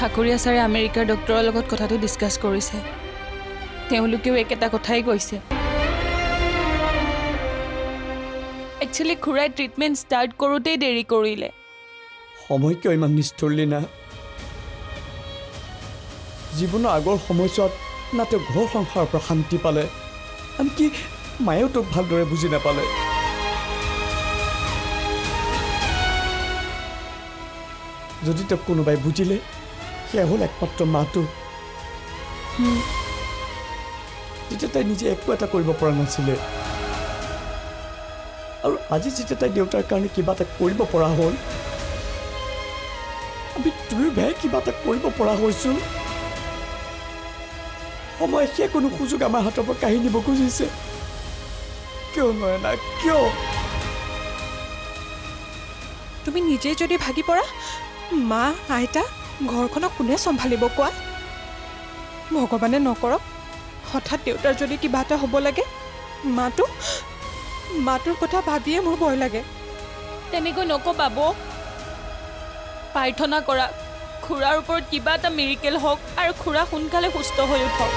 ঠাকুৰীয়া ছাৰে আমেৰিকাৰ ডক্টৰৰ লগত কথাটো ডিছকাছ কৰিছে তেওঁলোকেও একেটা কথাই কৈছে একচুৱেলি খুৰাই ট্ৰিটমেণ্ট ষ্টাৰ্ট কৰোঁতেই দেৰি কৰিলে সময় কিয় ইমান নিষ্ঠুৰলি না জীৱনৰ আগৰ সময়ছোৱাত না তেওঁ ঘৰ সংসাৰৰ পৰা শান্তি পালে আনকি মায়েও তোক ভালদৰে বুজি নাপালে যদি তেওঁক কোনোবাই বুজিলে সেয়া হ'ল একমাত্ৰ মাটো যেতিয়া তাই নিজে একো এটা কৰিব পৰা নাছিলে আৰু আজি যেতিয়া তাই দেউতাৰ কাৰণে কিবা এটা কৰিব পৰা হ'ল আমি দুয়োভাই কিবা এটা কৰিব পৰা হৈছোঁ সময় সেই কোনো সুযোগ আমাৰ হাতৰ পৰা কাঢ়ি নিব খুজিছে কিয় নয়না কিয় তুমি নিজেই যদি ভাগি পৰা মা আইতা ঘৰখনক কোনে চম্ভালিব কোৱা ভগৱানে নকৰক হঠাৎ দেউতাৰ যদি কিবা এটা হ'ব লাগে মাটোৰ কথা ভাবিয়ে মোৰ ভয় লাগে তেনেকৈ নকবা বৌ প্ৰাৰ্থনা কৰা খুৰাৰ ওপৰত কিবা এটা মিৰিকেল হওক আৰু খুৰা সোনকালে সুস্থ হৈ উঠক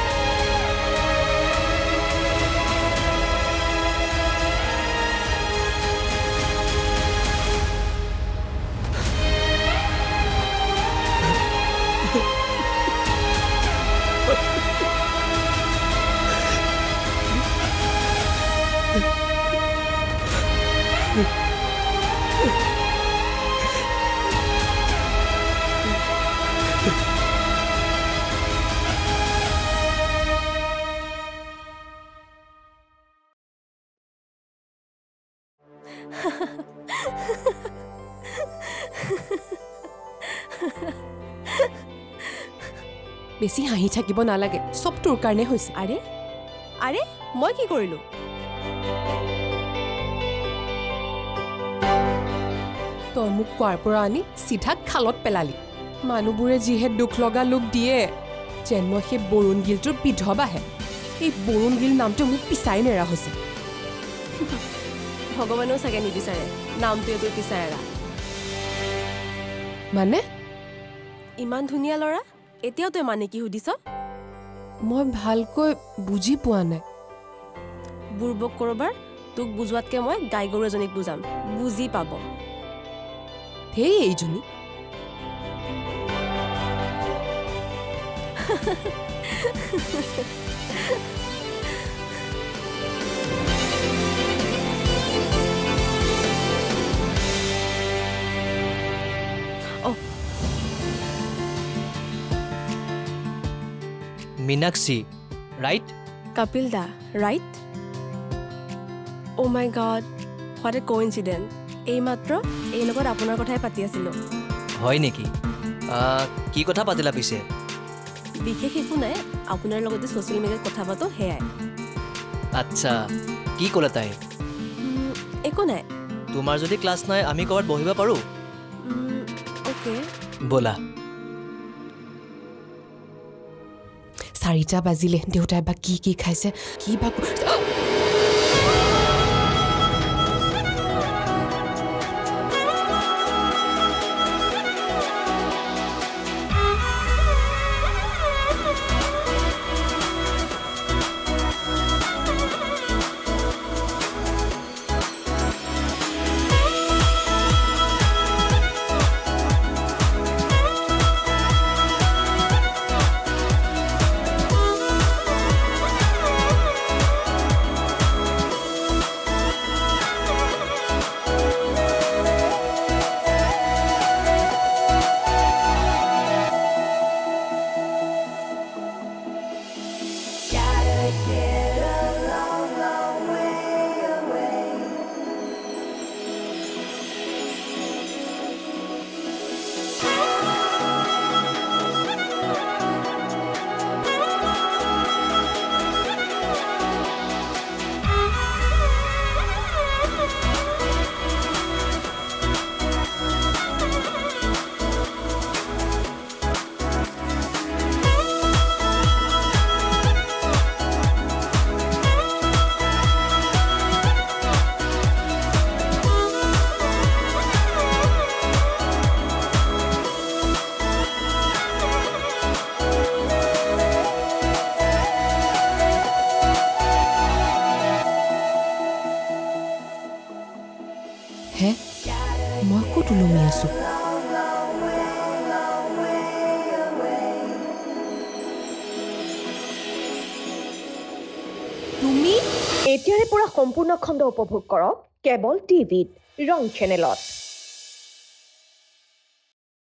বেছি হাঁহি থাকিব নালাগে সব তোৰ কাৰণে হৈছে আৰে আৰে মই কি কৰিলো তই মোক কোৱাৰ পৰা আনি চিধা খালত পেলালি মানুহবোৰে যিহে দুখ লগা লোক দিয়ে যেন মই সেই বৰুণ গিলটোৰ বিধৱাহে এই বৰুণ গিল নামটো মোক পিছাই নেৰা হৈছে ভগৱানেও চাগে নিবিচাৰে নামটোৱে তোৰ পিছাই এৰা মানে ইমান ধুনীয়া ল'ৰা এতিয়াও তই মানে কি সুধিছ মই ভালকৈ বুজি পোৱা নাই বুৰ্বক কৰবাৰ তোক বুজোৱাতকে মই গাই গৰু এজনীক বুজাম বুজি পাব হেই এইজনী Meenakshi, right? Kapil da, right? Oh my god, what a coincidence. এই মাত্ৰ এই লগত আপোনাৰ কথাই পাতি আছিলো হয় নেকি কি কথা পাতিলা পিছে বিশেষ একো নাই আপোনাৰ লগতে সোশ্যাল মিডিয়াত কথা পাতো হেয়াই আচ্ছা কি ক'লে তাই একো নাই তোমাৰ যদি ক্লাছ নাই আমি ক'ৰবাত বহিব পাৰো ওকে বলা 4টা বাজিলে দেউতাই বা কি খাইছে কি বা হে মই ক'ত ওলমি আছোঁ তুমি এতিয়াৰে পৰা সম্পূৰ্ণ খণ্ড উপভোগ কৰক কেবল টিভিত ৰং চেনেলত